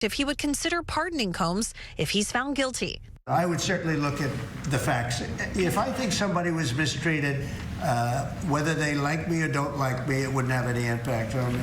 if he would consider pardoning Combs if he's found guilty. I would certainly look at the facts. If I think somebody was mistreated, whether they like me or don't like me, it wouldn't have any impact on me.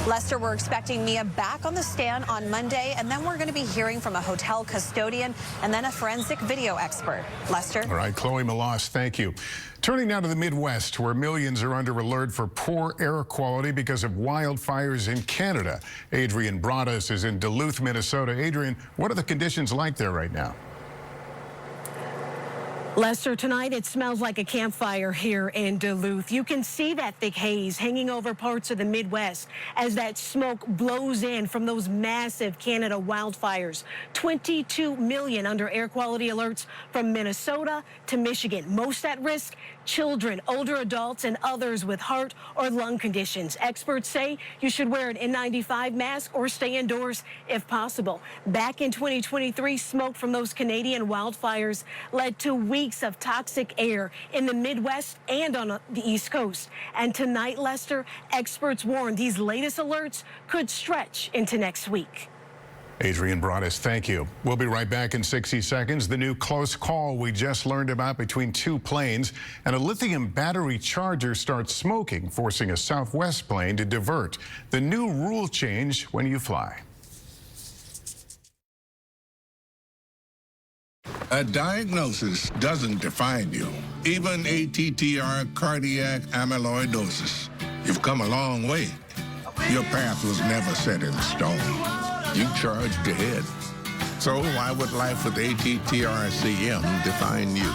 Lester, we're expecting Mia back on the stand on Monday, and then we're going to be hearing from a hotel custodian and then a forensic video expert. Lester? All right, Chloe Malas, thank you. Turning now to the Midwest, where millions are under alert for poor air quality because of wildfires in Canada. Adrian Broaddus is in Duluth, Minnesota. Adrian, what are the conditions like there right now? Lester, tonight it smells like a campfire here in Duluth. You can see that thick haze hanging over parts of the Midwest as that smoke blows in from those massive Canada wildfires. 22 million under air quality alerts from Minnesota to Michigan. Most at risk, children, older adults, and others with heart or lung conditions. Experts say you should wear an N95 mask or stay indoors if possible. Back in 2023, smoke from those Canadian wildfires led to weeks of toxic air in the Midwest and on the East Coast. And tonight, Lester, experts warn these latest alerts could stretch into next week. Adrian Broaddus, thank you. We'll be right back in 60 seconds. The new close call we just learned about between two planes, and a lithium battery charger starts smoking, forcing a Southwest plane to divert. The new rule change when you fly. A diagnosis doesn't define you. Even ATTR cardiac amyloidosis. You've come a long way. Your path was never set in stone. You charged ahead. So why would life with ATTR-CM define you?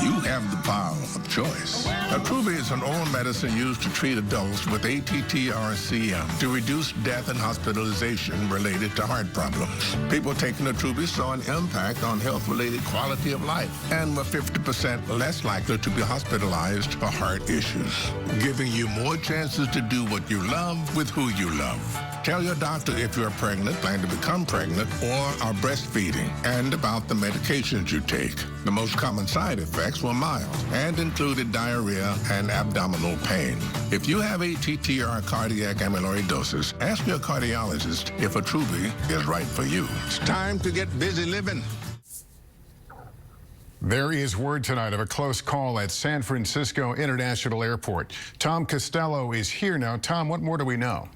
You have the power of choice. Attruby is an oral medicine used to treat adults with ATTR-CM to reduce death and hospitalization related to heart problems. People taking Attruby saw an impact on health-related quality of life and were 50% less likely to be hospitalized for heart issues, giving you more chances to do what you love with who you love. Tell your doctor if you're pregnant, plan to become pregnant, or are breastfeeding, and about the medications you take. The most common side effects were mild and included diarrhea and abdominal pain. If you have ATTR cardiac amyloidosis, ask your cardiologist if Attruby is right for you. It's time to get busy living. There is word tonight of a close call at San Francisco International Airport. Tom Costello is here now. Tom, what more do we know?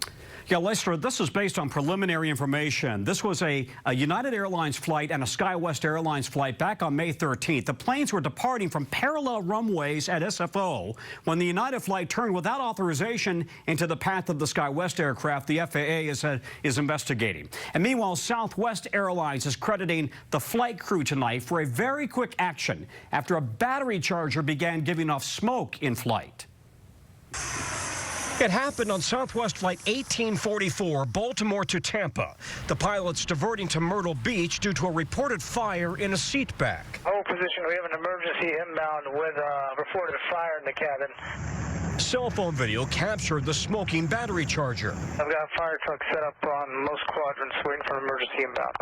Yeah, Lester, this is based on preliminary information. This was a United Airlines flight and a SkyWest Airlines flight back on May 13th. The planes were departing from parallel runways at SFO when the United flight turned without authorization into the path of the SkyWest aircraft. The FAA is investigating. And meanwhile, Southwest Airlines is crediting the flight crew tonight for a very quick action after a battery charger began giving off smoke in flight. It happened on Southwest Flight 1844, Baltimore to Tampa. The pilot's diverting to Myrtle Beach due to a reported fire in a seat back. Hold position. We have an emergency inbound with a reported fire in the cabin. Cell phone video captured the smoking battery charger. I've got a fire truck set up on most quadrants waiting for an emergency inbound.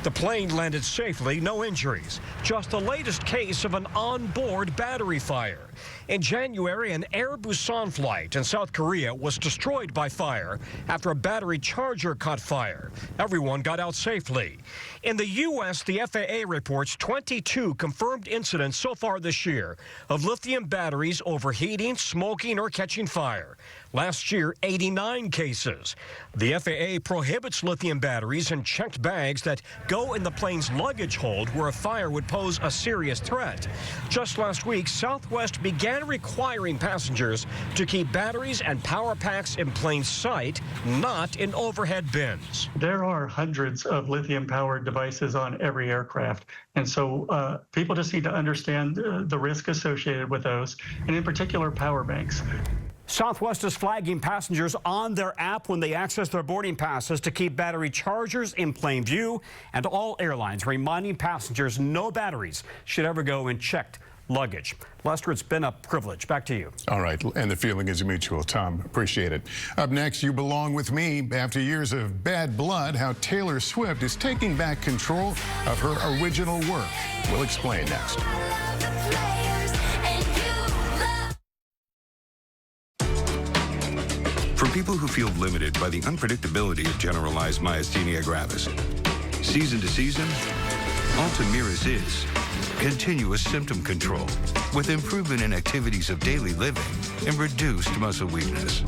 The plane landed safely, no injuries. Just the latest case of an onboard battery fire. In January, an Air Busan flight in South Korea was destroyed by fire after a battery charger caught fire. Everyone got out safely. In the U.S., the FAA reports 22 confirmed incidents so far this year of lithium batteries overheating, smoking, or catching fire. Last year, 89 cases. The FAA prohibits lithium batteries in checked bags that go in the plane's luggage hold where a fire would pose a serious threat. Just last week, Southwest began requiring passengers to keep batteries and power packs in plain sight, not in overhead bins. There are hundreds of lithium-powered devices on every aircraft, and so people just need to understand the risk associated with those, and in particular, power banks. Southwest is flagging passengers on their app when they access their boarding passes to keep battery chargers in plain view, and all airlines reminding passengers no batteries should ever go in checked luggage. Lester, it's been a privilege. Back to you. All right, and the feeling is mutual. Tom, appreciate it. Up next, You Belong With Me. After years of bad blood, how Taylor Swift is taking back control of her original work. We'll explain next. people who feel limited by the unpredictability of generalized myasthenia gravis. Season to season, Ultomiris is continuous symptom control with improvement in activities of daily living and reduced muscle weakness.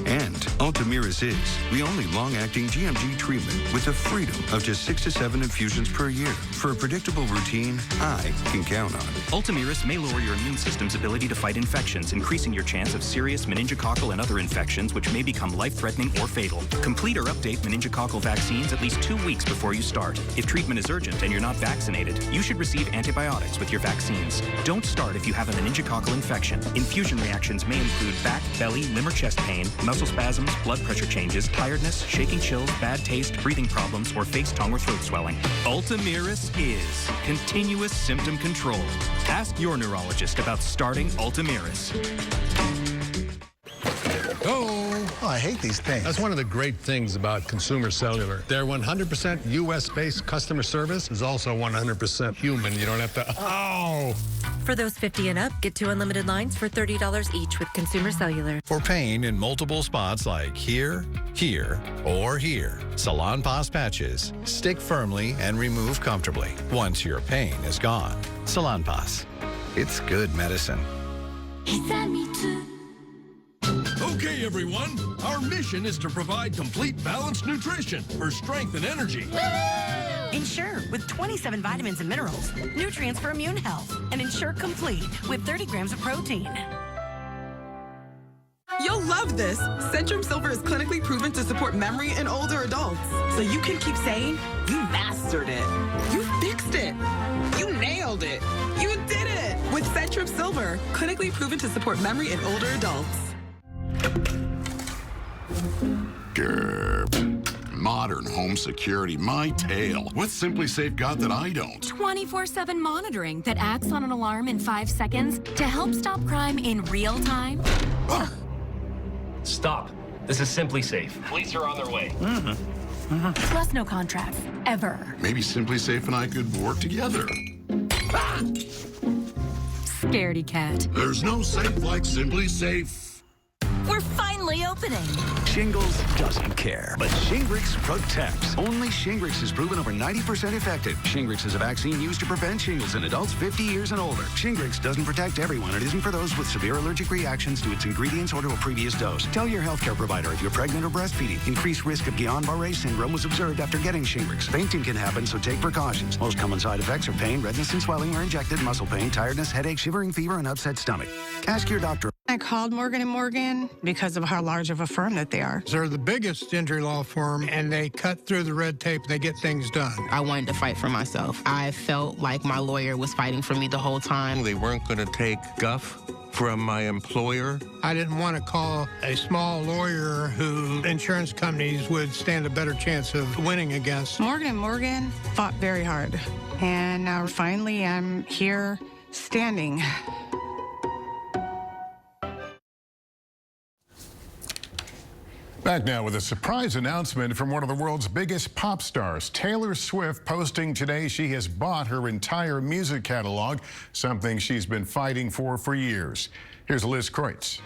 And Ultomiris is the only long-acting GMG treatment with the freedom of just 6 to 7 infusions per year for a predictable routine I can count on. Ultomiris may lower your immune system's ability to fight infections, increasing your chance of serious meningococcal and other infections, which may become life-threatening or fatal. Complete or update meningococcal vaccines at least 2 weeks before you start. If treatment is urgent and you're not vaccinated, you should receive antibiotics with your vaccines. Don't start if you have a meningococcal infection. Infusion reactions may include back, belly, limb or chest pain, muscle spasms, blood pressure changes, tiredness, shaking chills, bad taste, breathing problems, or face, tongue, or throat swelling. Ultomiris is continuous symptom control. Ask your neurologist about starting Ultomiris. Oh, I hate these things. That's one of the great things about Consumer Cellular. Their 100% U.S.-based customer service is also 100% human. You don't have to, oh! For those 50 and up, get 2 unlimited lines for $30 each with Consumer Cellular. For pain in multiple spots like here, here, or here, Salonpas patches stick firmly and remove comfortably once your pain is gone. Salonpas. It's good medicine. Okay, everyone. Our mission is to provide complete balanced nutrition for strength and energy. Ensure with 27 vitamins and minerals, nutrients for immune health, and Ensure Complete with 30 grams of protein. You'll love this. Centrum Silver is clinically proven to support memory in older adults. So you can keep saying, you mastered it. You fixed it. You nailed it. You did it. With Centrum Silver, clinically proven to support memory in older adults. Grr. Modern home security, my tale. What's Simply Safe got that I don't? 24/7 monitoring that acts on an alarm in 5 seconds to help stop crime in real time. Stop. This is Simply Safe. Police are on their way. Plus no contracts, ever. Maybe Simply Safe and I could work together. Scaredy cat. There's no safe like Simply Safe. We're finally opening. Shingles doesn't care, but Shingrix protects. Only Shingrix is proven over 90% effective. Shingrix is a vaccine used to prevent shingles in adults 50 years and older. Shingrix doesn't protect everyone. It isn't for those with severe allergic reactions to its ingredients or to a previous dose. Tell your healthcare provider if you're pregnant or breastfeeding. Increased risk of Guillain-Barré syndrome was observed after getting Shingrix. Fainting can happen, so take precautions. Most common side effects are pain, redness and swelling where injected, muscle pain, tiredness, headache, shivering, fever, and upset stomach. Ask your doctor. I called Morgan & Morgan because of how large of a firm that they are. They're the biggest injury law firm, and they cut through the red tape. They get things done. I wanted to fight for myself. I felt like my lawyer was fighting for me the whole time. They weren't going to take guff from my employer. I didn't want to call a small lawyer who insurance companies would stand a better chance of winning against. Morgan & Morgan fought very hard, and now finally I'm here standing. Back now with a surprise announcement from one of the world's biggest pop stars, Taylor Swift, posting today she has bought her entire music catalog, something she's been fighting for years. Here's Liz Kreutz.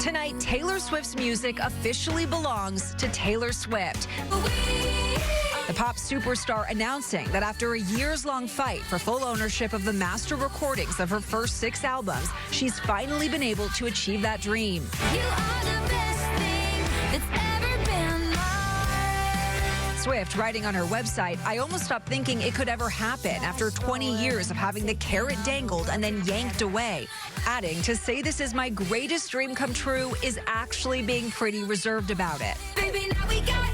Tonight, Taylor Swift's music officially belongs to Taylor Swift. The pop superstar announcing that after a years-long fight for full ownership of the master recordings of her first 6 albums, she's finally been able to achieve that dream. You are the best thing that's ever been mine. Swift writing on her website, I almost stopped thinking it could ever happen after 20 years of having the carrot dangled and then yanked away. Adding, to say this is my greatest dream come true is actually being pretty reserved about it. Baby, now we got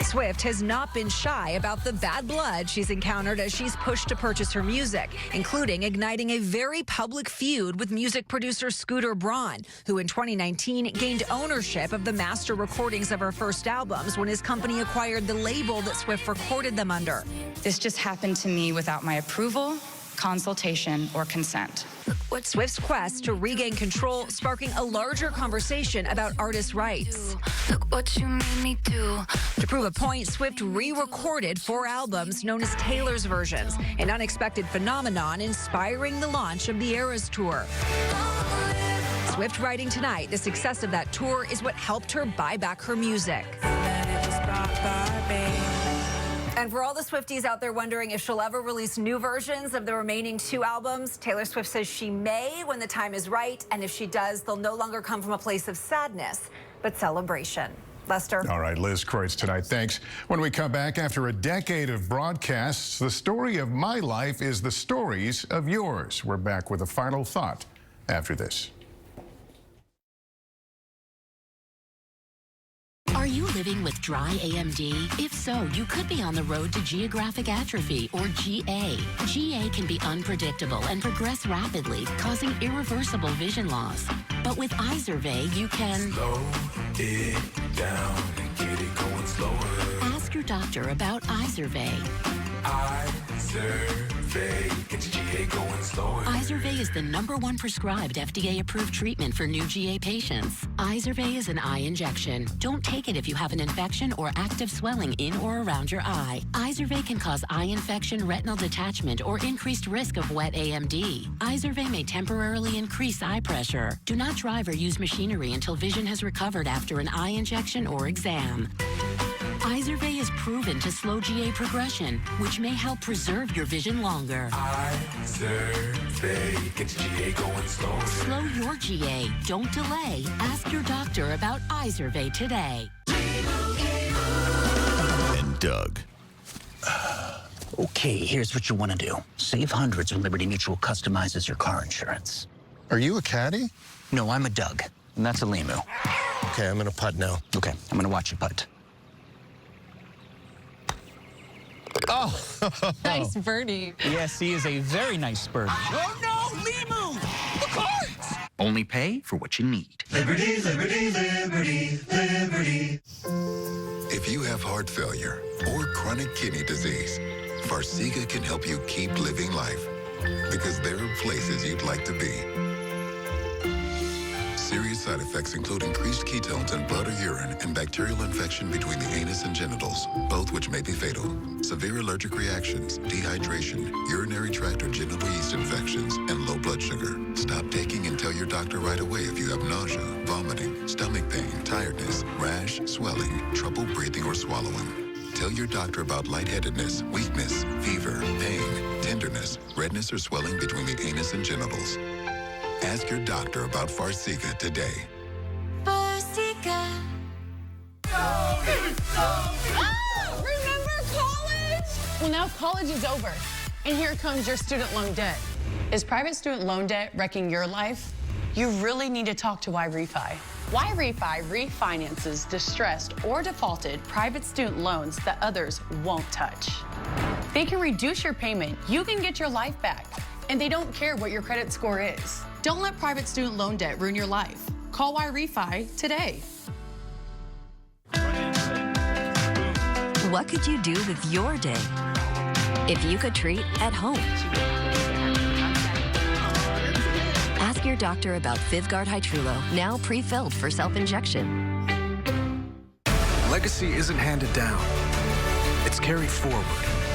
Swift has not been shy about the bad blood she's encountered as she's pushed to purchase her music, including igniting a very public feud with music producer Scooter Braun, who in 2019 gained ownership of the master recordings of her first albums when his company acquired the label that Swift recorded them under. This just happened to me without my approval. consultation or consent. Swift's quest to regain control sparking a larger conversation about artists' rights. Look what you made me do. To prove a point, Swift re-recorded 4 albums known as Taylor's versions, an unexpected phenomenon inspiring the launch of the Eras Tour. Swift writing tonight, the success of that tour is what helped her buy back her music. And for all the Swifties out there wondering if she'll ever release new versions of the remaining 2 albums, Taylor Swift says she may when the time is right, and if she does, they'll no longer come from a place of sadness, but celebration. Lester. All right, Liz Kreutz tonight. Thanks. When we come back, after a decade of broadcasts, the story of my life is the stories of yours. We're back with a final thought after this. Are you living with dry AMD? If so, you could be on the road to geographic atrophy, or GA. GA can be unpredictable and progress rapidly, causing irreversible vision loss. But with Izervay, you can slow it down and get it going slower. Ask your doctor about Izervay. Izervay gets GA going slower. Izervay is the #1 prescribed FDA-approved treatment for new GA patients. Izervay is an eye injection. Don't take it if you have an infection or active swelling in or around your eye. Izervay can cause eye infection, retinal detachment, or increased risk of wet AMD. Izervay may temporarily increase eye pressure. Do not drive or use machinery until vision has recovered after an eye injection or exam. Izervay is proven to slow GA progression, which may help preserve your vision longer. Izervay gets GA going slower. Slow your GA. Don't delay. Ask your doctor about Izervay today. And Doug. Okay, here's what you want to do. Save hundreds when Liberty Mutual customizes your car insurance. Are you a caddy? No, I'm a Doug, and that's a Limu. Okay, I'm gonna putt now. Okay, I'm gonna watch you putt. Oh! Nice birdie. Yes, he is a very nice bird. Oh no, Limu! The cards! Only pay for what you need. Liberty, liberty, liberty, liberty. If you have heart failure or chronic kidney disease, Farxiga can help you keep living life, because there are places you'd like to be. Serious side effects include increased ketones in blood or urine and bacterial infection between the anus and genitals, both which may be fatal. Severe allergic reactions, dehydration, urinary tract or genital yeast infections, and low blood sugar. Stop taking and tell your doctor right away if you have nausea, vomiting, stomach pain, tiredness, rash, swelling, trouble breathing or swallowing. Tell your doctor about lightheadedness, weakness, fever, pain, tenderness, redness or swelling between the anus and genitals. Ask your doctor about Farxiga today. Farxiga. Remember college? Well, now college is over, and here comes your student loan debt. Is private student loan debt wrecking your life? You really need to talk to YRefi. YRefi refinances distressed or defaulted private student loans that others won't touch. They can reduce your payment, you can get your life back, and they don't care what your credit score is. Don't let private student loan debt ruin your life. Call YRefi today. What could you do with your day if you could treat at home? Ask your doctor about Fivgard Hytrulo, now pre-filled for self-injection. Legacy isn't handed down. It's carried forward.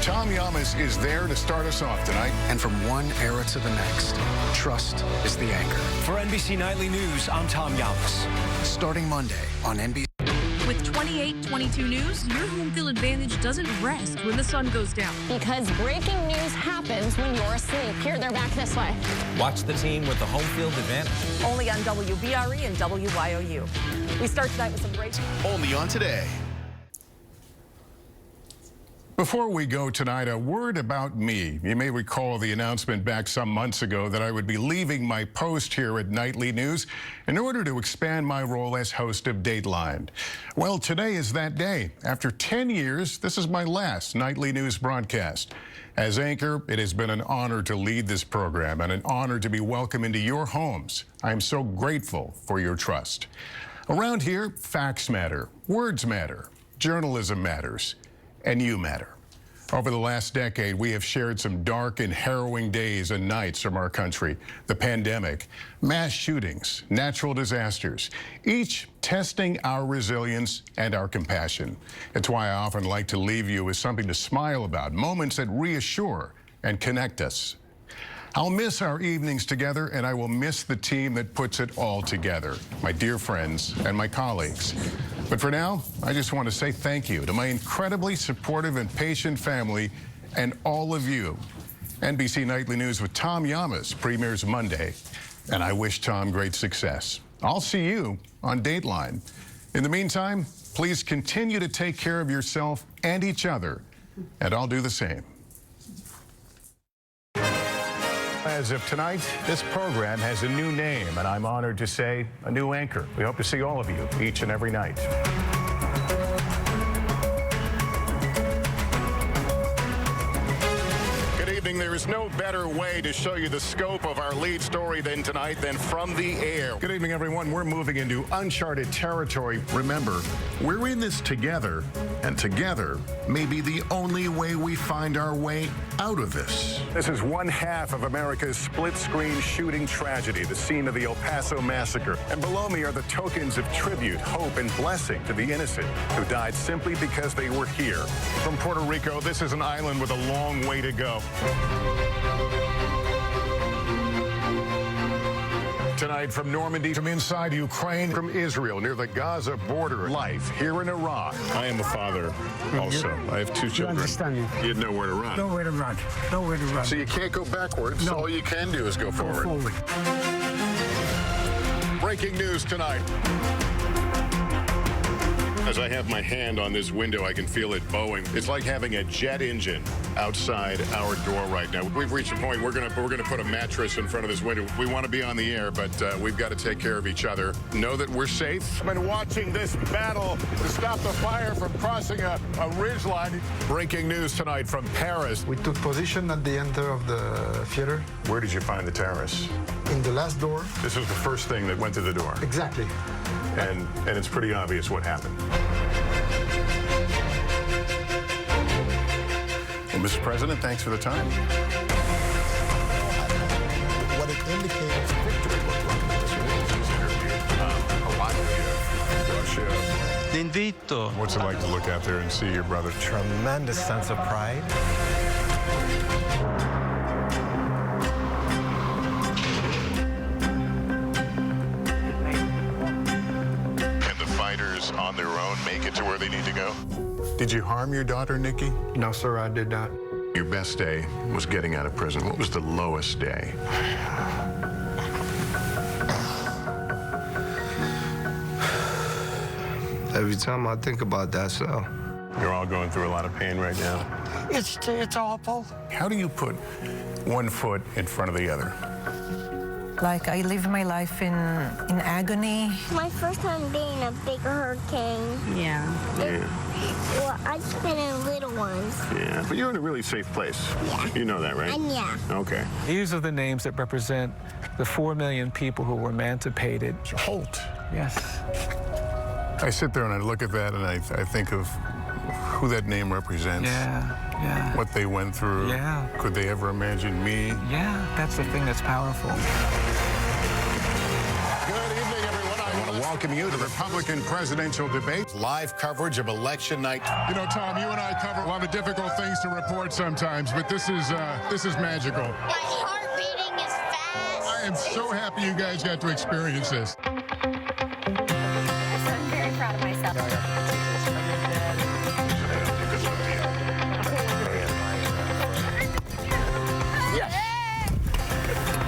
Tom Yamas is there to start us off tonight. And from one era to the next, trust is the anchor. For NBC Nightly News, I'm Tom Yamas. Starting Monday on NBC. With 28-22 News, your home field advantage doesn't rest when the sun goes down. Because breaking news happens when you're asleep. Here, they're back this way. Watch the team with the home field advantage. Only on WBRE and WYOU. We start tonight with some breaking. Only on Today. Before we go tonight, a word about me. You may recall the announcement back some months ago that I would be leaving my post here at Nightly News in order to expand my role as host of Dateline. Well, today is that day. After 10 years, this is my last Nightly News broadcast. As anchor, it has been an honor to lead this program and an honor to be welcomed into your homes. I am so grateful for your trust. Around here, facts matter, words matter, journalism matters, and you matter. Over the last decade, we have shared some dark and harrowing days and nights from our country. The pandemic, mass shootings, natural disasters, each testing our resilience and our compassion. It's why I often like to leave you with something to smile about, moments that reassure and connect us. I'll miss our evenings together, and I will miss the team that puts it all together, my dear friends and my colleagues. But for now, I just want to say thank you to my incredibly supportive and patient family and all of you. NBC Nightly News with Tom Llamas premieres Monday, and I wish Tom great success. I'll see you on Dateline. In the meantime, please continue to take care of yourself and each other, and I'll do the same. As of tonight, this program has a new name, and I'm honored to say a new anchor. We hope to see all of you each and every night. There is no better way to show you the scope of our lead story than From the Air. Good evening, everyone. We're moving into uncharted territory. Remember, we're in this together, and together may be the only way we find our way out of this. This is one half of America's split-screen shooting tragedy, the scene of the El Paso massacre. And below me are the tokens of tribute, hope, and blessing to the innocent who died simply because they were here. From Puerto Rico, this is an island with a long way to go. Tonight from Normandy, from inside Ukraine, from Israel, near the Gaza border, life here in Iraq. I am a father also. I have two children. You had nowhere to run. Nowhere to run. Nowhere to run. So you can't go backwards. No. All you can do is go forward. Breaking news tonight. As I have my hand on this window, I can feel it bowing. It's like having a jet engine outside our door right now. We've reached a point we're gonna put a mattress in front of this window. We want to be on the air, but we've got to take care of each other. Know that we're safe. I've been watching this battle to stop the fire from crossing a ridge line. Breaking news tonight from Paris. We took position at the enter of the theater. Where did you find the terrorists? In the last door. This was the first thing that went to the door. Exactly. And it's pretty obvious what happened. Well, Mr. President, thanks for the time. What it indicates victory looked like in this interview. A lot of Russia. L'invito. What's it like to look out there and see your brother? Tremendous sense of pride. On their own make it to where they need to go? Did you harm your daughter, Nikki? No, sir, I did not. Your best day was getting out of prison. What was the lowest day? Every time I think about that cell. You're all going through a lot of pain right now. It's awful. How do you put one foot in front of the other? Like, I live my life in agony. My first time being a big hurricane. Yeah. Well, I've been in little ones. Yeah, but you're in a really safe place. Yeah. You know that, right? Yeah. Okay. These are the names that represent the 4 million people who were emancipated. Holt. Yes. I sit there and I look at that and I think of who that name represents. Yeah. What they went through. Yeah. Could they ever imagine me? Yeah, that's the thing that's powerful. Good evening, everyone. I want to welcome you to the Republican presidential debate. Live coverage of election night. You know, Tom, you and I cover a lot of difficult things to report sometimes, but this is magical. My heart beating is fast. I am so happy you guys got to experience this. I'm very proud of myself.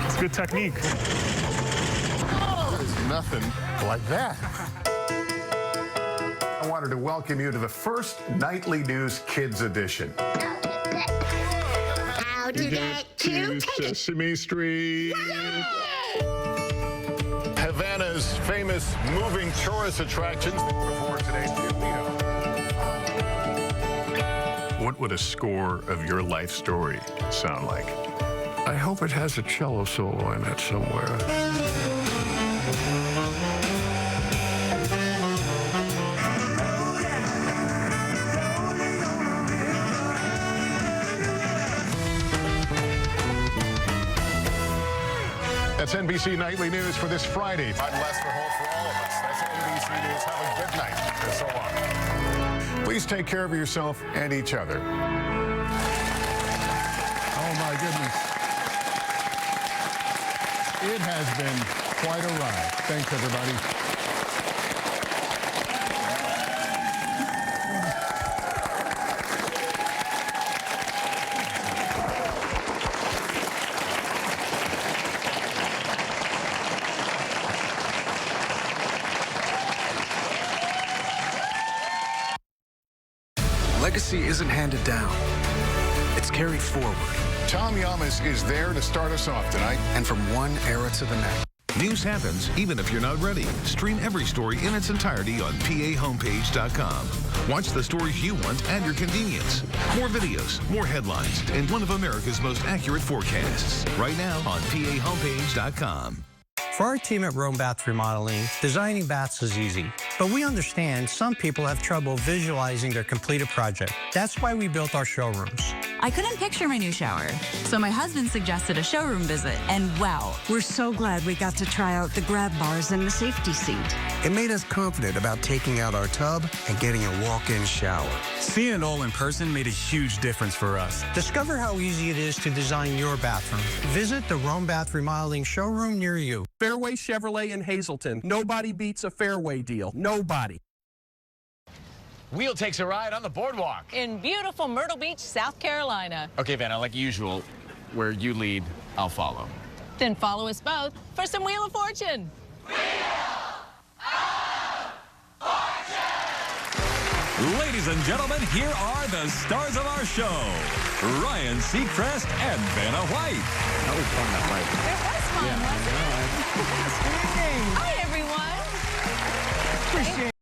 It's good technique. There's nothing like that. I wanted to welcome you to the first Nightly News Kids Edition. How to get to Sesame Street. Havana's famous moving tourist attractions before today's video. What would a score of your life story sound like? I hope it has a cello solo in it somewhere. That's NBC Nightly News for this Friday. I'm Lester Holt for all of us. That's NBC News. Have a good night and so long. Please take care of yourself and each other. Oh, my goodness. It has been quite a ride. Thanks, everybody. Legacy isn't handed down. It's carried forward. Tom Yamas is there to start us off tonight. And from one era to the next. News happens even if you're not ready. Stream every story in its entirety on PAHomepage.com. Watch the stories you want at your convenience. More videos, more headlines, and one of America's most accurate forecasts. Right now on PAHomepage.com. For our team at Rome Bath Remodeling, designing baths is easy. But we understand some people have trouble visualizing their completed project. That's why we built our showrooms. I couldn't picture my new shower, so my husband suggested a showroom visit, and wow. We're so glad we got to try out the grab bars and the safety seat. It made us confident about taking out our tub and getting a walk-in shower. Seeing it all in person made a huge difference for us. Discover how easy it is to design your bathroom. Visit the Rome Bath Remodeling showroom near you. Fairway Chevrolet in Hazleton. Nobody beats a Fairway deal. Nobody. Wheel takes a ride on the boardwalk. In beautiful Myrtle Beach, South Carolina. Okay, Vanna, like usual, where you lead, I'll follow. Then follow us both for some Wheel of Fortune. Ladies and gentlemen, here are the stars of our show. Ryan Seacrest and Vanna White. That was fun, that White. It was fun, wasn't it? Hi, Hi, everyone. Appreciate